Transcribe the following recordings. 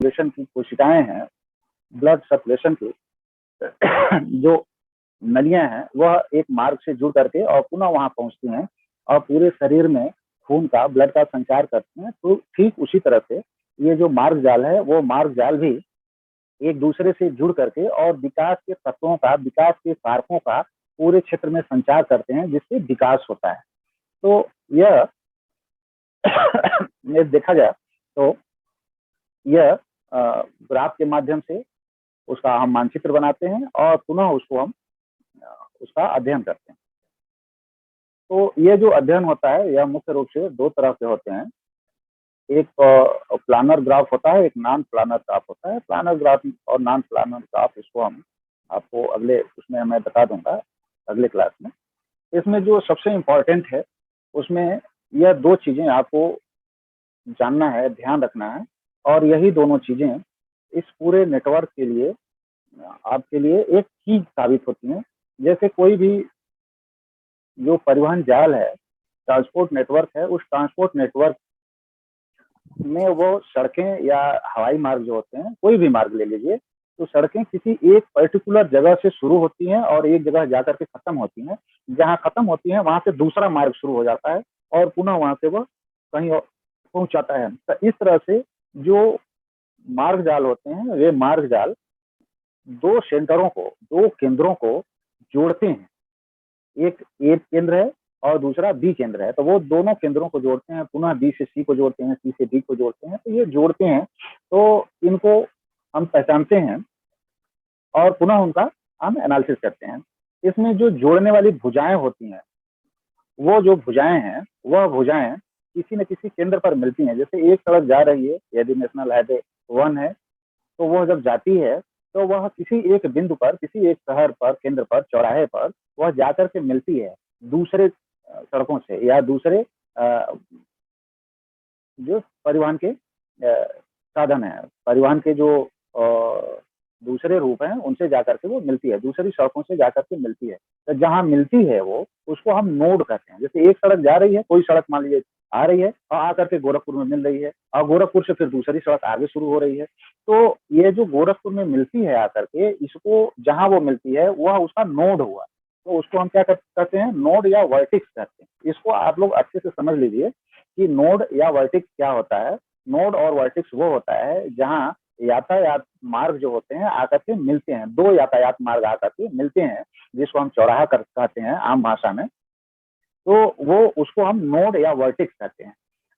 Circulation की कोशिकाएं हैं, ब्लड सर्कुलेशन की जो नलियां हैं, वह एक मार्ग से जुड़ करके और पुनः वहां पहुंचती हैं और पूरे शरीर में खून का, ब्लड का संचार करती हैं। तो ठीक उसी तरह से ये जो मार्ग जाल है, वो मार्ग जाल भी एक दूसरे से जुड़ करके और विकास के तत्वों का, विकास के कारकों का पूरे क्षेत्र में संचार करते हैं, जिससे विकास होता है। तो यह देखा जाए तो यह ग्राफ के माध्यम से उसका हम मानचित्र बनाते हैं और पुनः उसको हम उसका अध्ययन करते हैं। तो ये जो अध्ययन होता है, यह मुख्य रूप से दो तरह के होते हैं। एक प्लानर ग्राफ होता है, एक नॉन प्लानर ग्राफ होता है। प्लानर ग्राफ और नॉन प्लानर ग्राफ, इसको हम आपको अगले उसमें मैं बता दूंगा अगले क्लास में। इसमें जो सबसे इम्पोर्टेंट है, उसमें यह दो चीजें आपको जानना है, ध्यान रखना है, और यही दोनों चीजें इस पूरे नेटवर्क के लिए, आपके लिए एक चीज साबित होती हैं। जैसे कोई भी जो परिवहन जाल है, ट्रांसपोर्ट नेटवर्क है, उस ट्रांसपोर्ट नेटवर्क में वो सड़कें या हवाई मार्ग जो होते हैं, कोई भी मार्ग ले लीजिए, तो सड़कें किसी एक पर्टिकुलर जगह से शुरू होती हैं और एक जगह जाकर के खत्म होती हैं। जहाँ खत्म होती हैं, वहां से दूसरा मार्ग शुरू हो जाता है और पुनः वहां से वह कहीं और पहुंचाता है। तो इस तरह से जो मार्ग जाल होते हैं, वे मार्ग जाल दो सेंटरों को, दो केंद्रों को जोड़ते हैं। एक ए केंद्र है और दूसरा बी केंद्र है, तो वो दोनों केंद्रों को जोड़ते हैं, पुनः बी से सी को जोड़ते हैं, सी से डी को जोड़ते हैं। तो ये जोड़ते हैं, तो इनको हम पहचानते हैं और पुनः उनका हम एनालिसिस करते हैं। इसमें जो जोड़ने वाली भुजाएं होती हैं, वो जो भुजाएं हैं, वह भुजाएं किसी न किसी केंद्र पर मिलती हैं। जैसे एक सड़क जा रही है, यदि नेशनल हाईवे 1 है, तो वह जब जाती है तो वह किसी एक बिंदु पर, किसी एक शहर पर, केंद्र पर, चौराहे पर वह जाकर के मिलती है दूसरे सड़कों से या दूसरे जो परिवहन के साधन है, परिवहन के जो दूसरे रूप हैं, उनसे जाकर के वो मिलती है, दूसरी सड़कों से जाकर के मिलती है। तो जहाँ मिलती है वो, उसको हम नोड कहते हैं। जैसे एक सड़क जा रही है, कोई सड़क मान लीजिए आ रही है और आकर के गोरखपुर में मिल रही है, और गोरखपुर से फिर दूसरी सड़क आगे शुरू हो रही है। तो ये जो गोरखपुर में मिलती है आकर के, इसको जहाँ वो मिलती है वह उसका नोड हुआ। तो उसको हम क्या कहते हैं, नोड या वर्टिक्स कहते हैं। इसको आप लोग अच्छे से समझ लीजिए कि नोड या वर्टिक्स क्या होता है। नोड और वर्टिक्स वो होता है जहाँ यातायात मार्ग जो होते हैं आकर के मिलते हैं, दो यातायात मार्ग आकर के मिलते हैं, जिसको हम चौराहा कहते हैं आम भाषा में। तो वो उसको हम नोड या वर्टिक्स कहते हैं।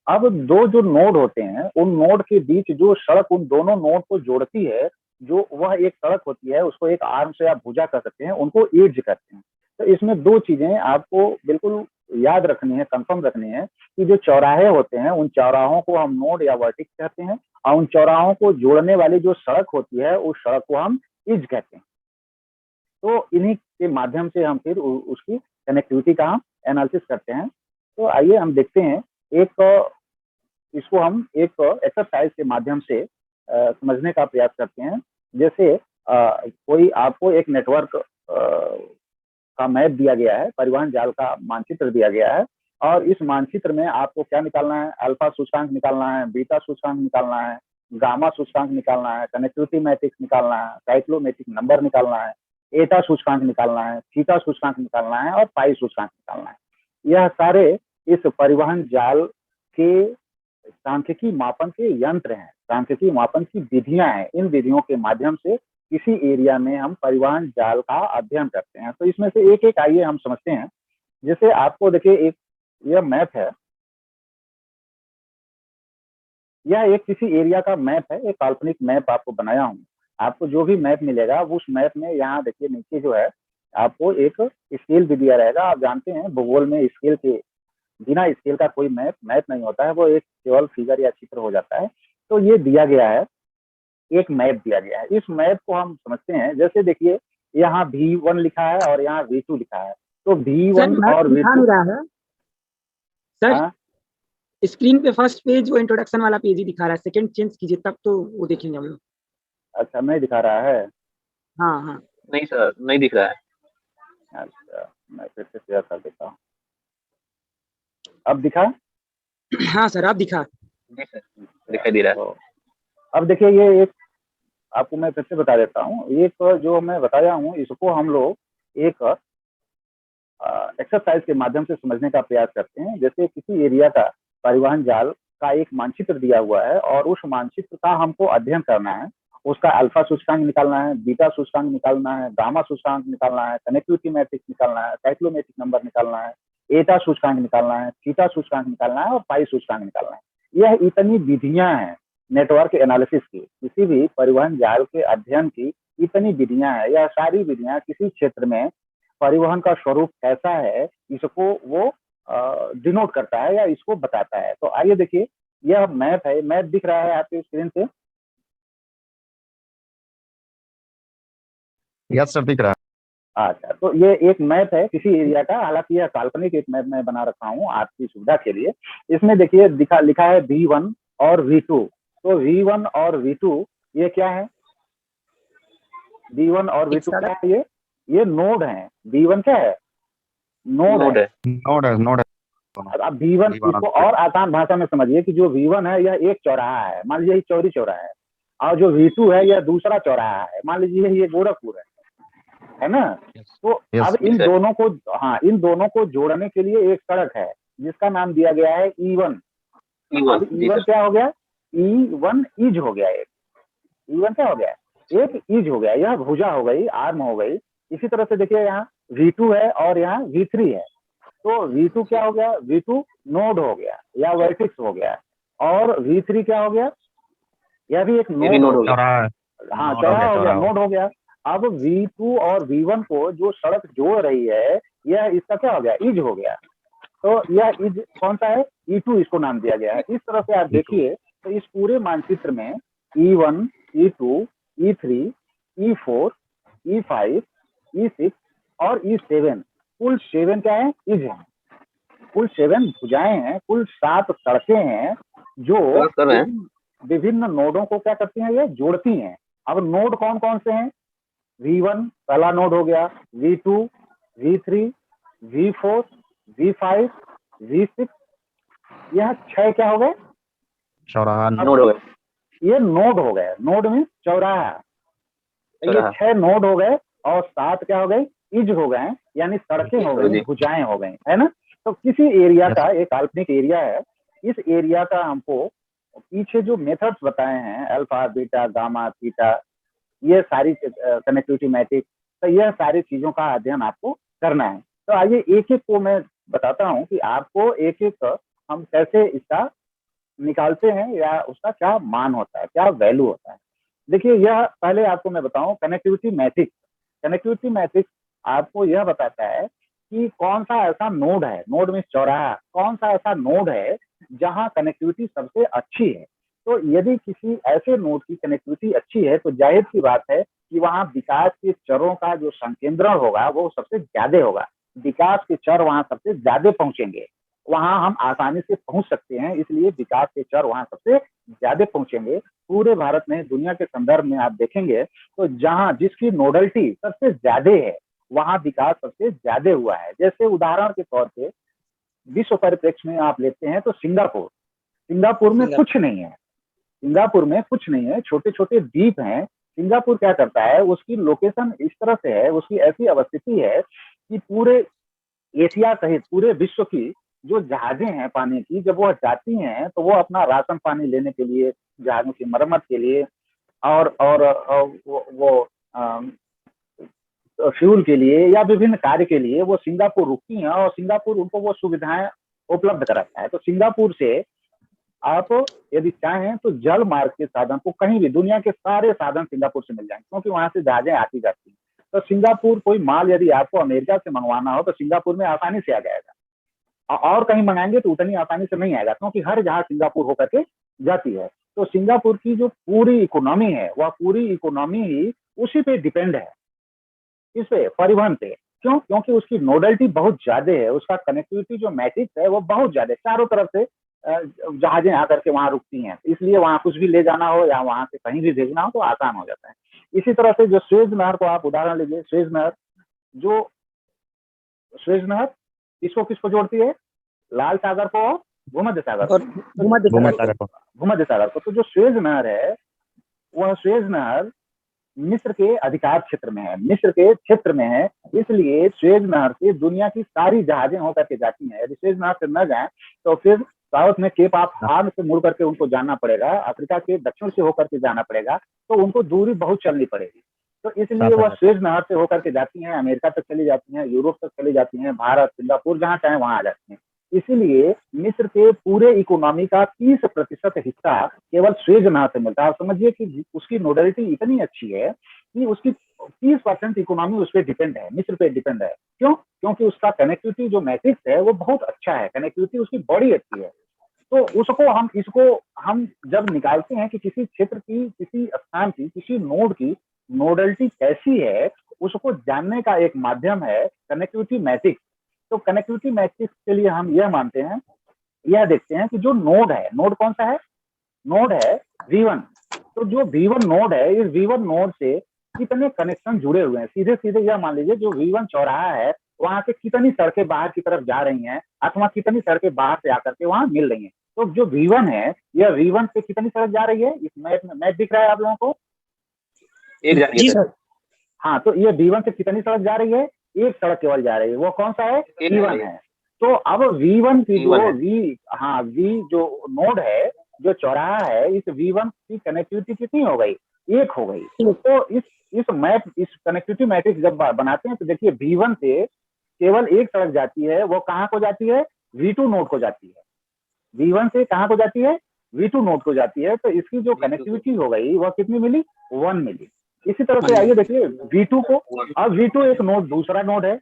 अब दो जो नोड होते हैं, उन नोड के बीच जो सड़क उन दोनों नोड को जोड़ती है, जो वह एक सड़क होती है, उसको एक आर्म से आप भुजा कह सकते हैं, उनको एड्ज कहते हैं। तो इसमें दो चीजें आपको बिल्कुल याद रखनी है, कंफर्म रखनी है, कि जो चौराहे होते हैं, उन चौराहों को हम नोड या वर्टिक्स कहते हैं, और उन चौराहों को जोड़ने वाली जो सड़क होती है, उस सड़क को हम एज कहते हैं। तो इन्हीं के माध्यम से हम फिर उसकी कनेक्टिविटी का हम एनालिसिस करते हैं। तो आइए हम देखते हैं, एक इसको हम एक एक्सरसाइज के माध्यम से समझने का प्रयास करते हैं। जैसे कोई आपको एक नेटवर्क का मैप दिया गया है, परिवहन जाल का मानचित्र दिया गया है, और इस मानचित्र में आपको क्या निकालना है, अल्फा सूचकांक निकालना है, बीटा सूचकांक निकालना है, गामा सूचकांक निकालना है, कनेक्टिविटी मैट्रिक्स निकालना है, साइक्लोमेट्रिक नंबर निकालना है, एटा सूचकांक निकालना है, थीटा सूचकांक निकालना है और पाई सूचकांक निकालना है। यह सारे इस परिवहन जाल के सांख्यिकी मापन के यंत्र हैं, सांख्यिकी मापन की विधियां हैं। इन विधियों के माध्यम से किसी एरिया में हम परिवहन जाल का अध्ययन करते हैं। तो इसमें से एक एक आइए हम समझते हैं। जैसे आपको देखिए, एक यह मैप है, यह एक किसी एरिया का मैप है, एक काल्पनिक मैप आपको बनाया हूँ। आपको जो भी मैप मिलेगा, उस मैप में यहाँ देखिए नीचे जो है, आपको एक स्केल भी दिया रहेगा। आप जानते हैं भूगोल में स्केल के बिना स्केल का कोई मैप नहीं होता है, वो एक केवल फिगर या चित्र हो जाता है। तो ये दिया गया है, एक मैप दिया गया है। इस मैप को हम समझते हैं। जैसे देखिए, यहाँ V1 लिखा है और यहाँ V2 लिखा है। तो V1 और दिखा V2 नहीं रहा है सर। स्क्रीन पे फर्स्ट पेज वो इंट्रोडक्शन वाला पेज ही दिखा रहा है, सेकंड चेंज कीजिए तब तो वो देखेंगे हम लोग। अच्छा, नहीं दिखा रहा है? हाँ हाँ, नहीं सर, नहीं दिख रहा है। अच्छा, मैं फिर से शेयर कर देता हूँ। अब दिखा? हाँ सर, अब दिखा। जी सर, दिखाई दे रहा है। अब देखिए ये एक आपको मैं फिर से बता देता हूँ, एक जो मैं बताया हूँ इसको हम लोग एक एक्सरसाइज के माध्यम से समझने का प्रयास करते हैं। जैसे किसी एरिया का परिवहन जाल का एक मानचित्र दिया हुआ है और उस मानचित्र का हमको अध्ययन करना है, उसका अल्फा सूचकांक निकालना है, बीटा सूचकांक निकालना है, गामा सूचकांक निकालना है, कनेक्टिविटी मैट्रिक्स निकालना है, साइक्लोमेट्रिक नंबर निकालना है, एटा सूचकांक निकालना है, थीटा सूचकांक निकालना है और पाई सूचकांक निकालना है। यह इतनी विधियां हैं नेटवर्क एनालिसिस की, किसी भी परिवहन जाल के अध्ययन की इतनी विधियां हैं। यह सारी विधियां किसी क्षेत्र में परिवहन का स्वरूप कैसा है इसको वो डिनोट करता है या इसको बताता है। तो आइए देखिए, यह मैप है, मैप दिख रहा है आपके स्क्रीन पे? यस सर, दिख रहा है। अच्छा, तो ये एक मैप है किसी एरिया का, हालांकि यह काल्पनिक एक मैप मैं बना रखा हूँ आपकी सुविधा के लिए। इसमें देखिए लिखा है V1 और V2। तो V1 और V2 ये क्या है? V1 और V2 क्या है? ये नोड है। V1 क्या है? नोड है। नोड है। अब V1 इसको और आसान भाषा में समझिए कि जो V1 है यह एक चौराहा है, मान लीजिए चौरी चौराहा है, और जो V2 है यह दूसरा चौराहा है, मान लीजिए ये गोरखपुर है ना। तो अब इन दोनों को, हाँ, इन दोनों को जोड़ने के लिए एक सड़क है जिसका नाम दिया गया है E1। अब E1 क्या हो गया? E1 ईज हो गया। एक E1 क्या हो गया? एक ईज हो गया, यह भुजा हो गई, आर्म हो गई। इसी तरह से देखिए यहाँ V2 है और यहाँ V3 है। तो V2 क्या हो गया? V2 नोड हो गया या वर्टेक्स हो गया। और V3 क्या हो गया? यह भी एक नोड हो गया। हाँ, चौराहा हो गया, नोड हो गया। अब V2 और V1 को जो सड़क जोड़ रही है यह इसका क्या हो गया? ईज हो गया। तो यह ईज कौन सा है? E2 इसको नाम दिया गया है। इस तरह से आप देखिए तो इस पूरे मानचित्र में E1, E2, E3, E4, E5, E6 और E7, कुल 7 क्या है? ईज है। कुल 7 भुजाएं हैं, कुल 7 सड़कें हैं जो विभिन्न नोडों को क्या करती हैं? ये जोड़ती हैं। अब नोड कौन कौन से हैं? V1 पहला नोड हो गया, V2, V3, V4, V5, V6, यह 6 क्या हो गए? चौराहा नोड हो गए। ये नोड हो गए, नोड में चौराहा। ये 6 नोड हो गए और 7 क्या हो गए? ईज हो गए, यानी सड़कें हो गई, भुजाएं हो गई, है ना। तो किसी एरिया का, एक काल्पनिक एरिया है, इस एरिया का हमको पीछे जो मेथड्स बताए हैं, अल्फा, बीटा, गामा, थीटा, ये सारी कनेक्टिविटी मैट्रिक्स, तो यह सारी चीजों का अध्ययन आपको करना है। तो आइए एक एक को मैं बताता हूँ कि आपको एक एक हम कैसे इसका निकालते हैं या उसका क्या मान होता है, क्या वैल्यू होता है। देखिए, यह पहले आपको मैं बताऊं कनेक्टिविटी मैट्रिक्स। कनेक्टिविटी मैट्रिक्स आपको यह बताता है कि कौन सा ऐसा नोड है, नोड में चौराहा, कौन सा ऐसा नोड है जहां कनेक्टिविटी सबसे अच्छी है। तो यदि किसी ऐसे नोड की कनेक्टिविटी अच्छी है तो जाहिर सी बात है कि वहां विकास के चरों का जो संकेंद्रण होगा वो सबसे ज्यादा होगा। विकास के चर वहां सबसे ज्यादा पहुंचेंगे, वहां हम आसानी से पहुंच सकते हैं, इसलिए विकास के चर वहां सबसे ज्यादा पहुंचेंगे। पूरे भारत में, दुनिया के संदर्भ में आप देखेंगे तो जहां जिसकी नोडलिटी सबसे ज्यादा है वहां विकास सबसे ज्यादा हुआ है। जैसे उदाहरण के तौर पे विश्व परिप्रेक्ष्य में आप लेते हैं तो सिंगापुर, सिंगापुर में कुछ नहीं है, सिंगापुर में कुछ नहीं है, छोटे छोटे द्वीप हैं। सिंगापुर क्या करता है, उसकी लोकेशन इस तरह से है, उसकी ऐसी अवस्थिति है कि पूरे एशिया सहित पूरे विश्व की जो जहाजें हैं पानी की, जब वह जाती हैं तो वो अपना राशन पानी लेने के लिए, जहाजों की मरम्मत के लिए और वो फ्यूल के लिए या विभिन्न कार्य के लिए वो सिंगापुर रुकती हैं और सिंगापुर उनको वो सुविधाएं उपलब्ध कराता है। तो सिंगापुर से आप यदि चाहें तो जल मार्ग के साधन को कहीं भी, दुनिया के सारे साधन सिंगापुर से मिल जाएंगे क्योंकि वहां से जहाजें आती जाती हैं। तो सिंगापुर, कोई माल यदि आपको अमेरिका से मंगवाना हो तो सिंगापुर में आसानी से आ जाएगा, और कहीं मंगाएंगे तो उतनी आसानी से नहीं आएगा क्योंकि हर जहाज सिंगापुर होकर के जाती है। तो सिंगापुर की जो पूरी इकोनॉमी है वह पूरी इकोनॉमी ही उसी पे डिपेंड है, इस पे, परिवहन पे। क्यों? क्योंकि उसकी नोडलिटी बहुत ज्यादा है, उसका कनेक्टिविटी जो मैट्रिक्स है वो बहुत ज्यादा, चारों तरफ से जहाजें आकर के वहां रुकती हैं, इसलिए वहां कुछ भी ले जाना हो या वहां से कहीं भी भेजना हो तो आसान हो जाता है। इसी तरह से जो स्वेज नहर को आप उदाहरण लीजिए, स्वेज नहर, जो स्वेज नहर किसको किसको जोड़ती है? लाल सागर को और भूमध्य सागर को, और भूमध्य सागर को। भूमध्य सागर को। तो जो स्वेज नहर है वह सुएज नहर मिस्र के अधिकार क्षेत्र में है, मिस्र के क्षेत्र में है, इसलिए सुएज नहर से दुनिया की सारी जहाजें होकर के जाती हैं। यदि सुएज नहर से न जाए तो फिर साउथ में केप ऑफ हॉर्न से मुड़ करके उनको जाना पड़ेगा, अफ्रीका के दक्षिण से होकर के जाना पड़ेगा, तो उनको दूरी बहुत चलनी पड़ेगी। तो इसलिए वह सुएज नहर से होकर के जाती हैं, अमेरिका तक चली जाती हैं, यूरोप तक चली जाती हैं, भारत, सिंगापुर, जहां चाहे वहां आ जाती हैं। इसीलिए मिस्र के पूरे इकोनॉमी का 30% हिस्सा केवल सुएज नहर से मिलता है। आप समझिए कि उसकी नोडलिटी इतनी अच्छी है कि उसकी 30% इकोनॉमी उस पर डिपेंड है, मिस्र पे डिपेंड है। क्यों? क्योंकि उसका कनेक्टिविटी जो मैट्रिक्स है वो बहुत अच्छा है, कनेक्टिविटी उसकी बड़ी अच्छी है। तो इसको हम जब निकालते हैं कि किसी क्षेत्र की, किसी स्थान की, किसी नोड की नोडलिटी कैसी है, उसको जानने का एक माध्यम है कनेक्टिविटी मैट्रिक्स। तो कनेक्टिविटी मैट्रिक्स के लिए हम यह मानते हैं, यह देखते हैं कि जो नोड है, नोड कौन सा है? नोड है V1। तो जो V1 नोड है, इस V1 नोड से कितने कनेक्शन जुड़े हुए हैं। सीधे सीधे यह मान लीजिए जो V1 चौराहा है, वहां से कितनी सड़कें बाहर की तरफ जा रही हैं, अथवा कितनी सड़कें बाहर से आकर के वहां मिल रही हैं। तो जो V1 है, यह V1 से कितनी सड़क जा रही है? इस मैप दिख रहा है आप लोगों को? एक जा रही है सर। हाँ, तो ये V1 से कितनी सड़क जा रही है? एक सड़क केवल जा रही है। वो कौन सा है? V1 है। तो अब V1 की जो V जो नोड है, जो चौराहा है, इस V1 की कनेक्टिविटी कितनी हो गई? 1 हो गई। तो इस कनेक्टिविटी मैट्रिक्स जब बनाते हैं तो देखिए V1 से केवल एक सड़क जाती है, वो कहाँ को जाती है? V2 नोड को जाती है। V1 से कहाँ को जाती है? V2 नोड को जाती है। तो इसकी जो कनेक्टिविटी हो गई वह कितनी मिली? 1 मिली। इसी तरह से आइए देखिए V2 को, अब V2 एक नोड, दूसरा नोड है,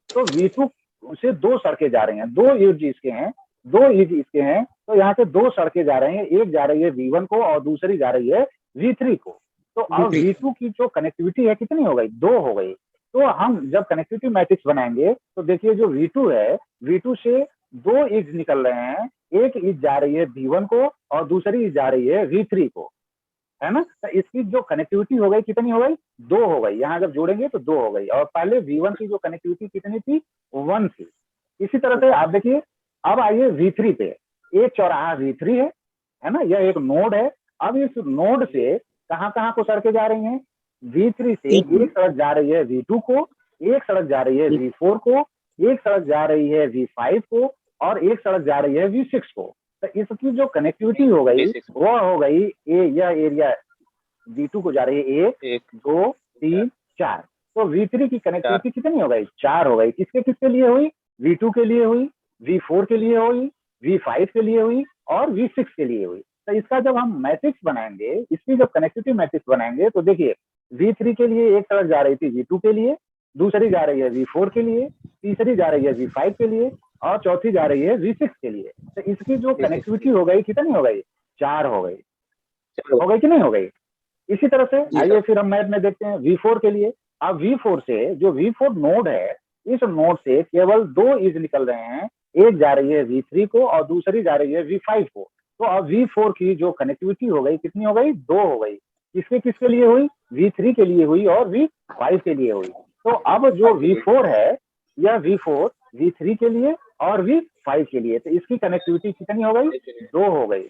तो V2 से 2 सड़कें जा रही हैं, 2 एज इसके हैं, 2 एज इसके हैं, तो यहाँ से 2 सड़कें जा रही हैं, एक जा रही है V1 को और दूसरी जा रही है V3 को। तो अब V2 की जो कनेक्टिविटी है कितनी हो गई? 2 हो गई। तो हम जब कनेक्टिविटी मैट्रिक्स बनाएंगे तो देखिए जो V2 है, V2 से 2 एज निकल रहे हैं, एक एज जा रही है V1 को और दूसरी एज जा रही है V3 को, है ना? तो इसकी जो कनेक्टिविटी हो गई कितनी हो गई? 2 हो गई। यहाँ जब जोड़ेंगे तो 2 हो गई। और पहले V1 की जो कनेक्टिविटी कितनी थी? 1 थी। इसी तरह से आप देखिए, अब आइए V3 पे। एक चौराहा V3 है ना? यह एक नोड है। अब इस नोड से कहाँ को सड़कें जा रही हैं? V3 से एक सड़क जा रही है V2 को, एक सड़क जा रही है V4 को, एक सड़क जा रही है V5 को और एक सड़क जा रही है V6 को। तो इसकी जो कनेक्टिविटी हो गई वह हो गई यह एरिया V2 को जा रही है 1, 2, 3, 4। तो V3 की कनेक्टिविटी कितनी हो गई? 4 हो गई। किसके किसके लिए हुई? V2 के लिए हुई, V4 के लिए हुई, V5 के लिए हुई और V6 के लिए हुई। तो इसका जब हम मैट्रिक्स बनाएंगे, इसकी जब कनेक्टिविटी मैट्रिक्स बनाएंगे तो देखिए V3 के लिए एक सड़क जा रही थी V2 के लिए, दूसरी जा रही है V4 के लिए, तीसरी जा रही है V5 के लिए और चौथी जा रही है V6 के लिए। तो इसकी जो कनेक्टिविटी हो गई कितनी हो गई? 4 हो गई। हो गई कि नहीं हो गई? इसी तरह से आइए फिर हम मैप में देखते हैं V4 के लिए। अब V4 से जो V4 नोड है, इस नोड से केवल 2 एज निकल रहे हैं, एक जा रही है V3 को और दूसरी जा रही है V5 को। तो अब V4 की जो कनेक्टिविटी हो गई कितनी हो गई? 2 हो गई। किसके किसके लिए हुई? V3 के लिए हुई और V5 के लिए हुई। तो अब जो V4 है, यह V4 V3 के लिए और V5 के लिए। तो इसकी कनेक्टिविटी कितनी हो गई? 2 हो गई।